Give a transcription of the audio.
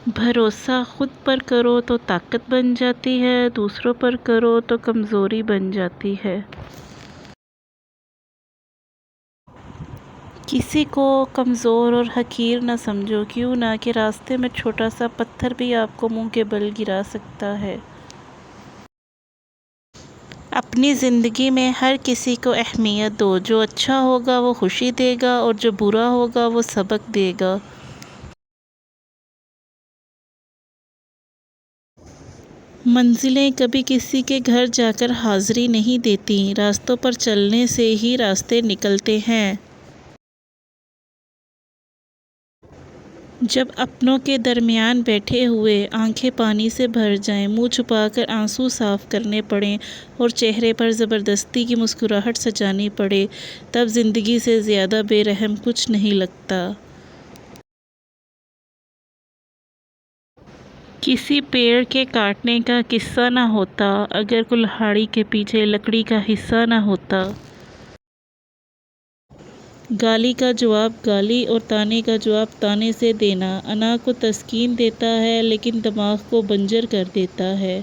بھروسہ خود پر کرو تو طاقت بن جاتی ہے، دوسروں پر کرو تو کمزوری بن جاتی ہے۔ کسی کو کمزور اور حقیر نہ سمجھو، کیوں نہ کہ راستے میں چھوٹا سا پتھر بھی آپ کو منہ کے بل گرا سکتا ہے۔ اپنی زندگی میں ہر کسی کو اہمیت دو، جو اچھا ہوگا وہ خوشی دے گا اور جو برا ہوگا وہ سبق دے گا۔ منزلیں کبھی کسی کے گھر جا کر حاضری نہیں دیتیں، راستوں پر چلنے سے ہی راستے نکلتے ہیں۔ جب اپنوں کے درمیان بیٹھے ہوئے آنکھیں پانی سے بھر جائیں، منہ چھپا کر آنسو صاف کرنے پڑیں اور چہرے پر زبردستی کی مسکراہٹ سجانی پڑے، تب زندگی سے زیادہ بے رحم کچھ نہیں لگتا۔ کسی پیڑ کے کاٹنے کا قصہ نہ ہوتا اگر کلہاڑی کے پیچھے لکڑی کا حصہ نہ ہوتا۔ گالی کا جواب گالی اور طعنے کا جواب طعنے سے دینا انا کو تسکین دیتا ہے لیکن دماغ کو بنجر کر دیتا ہے۔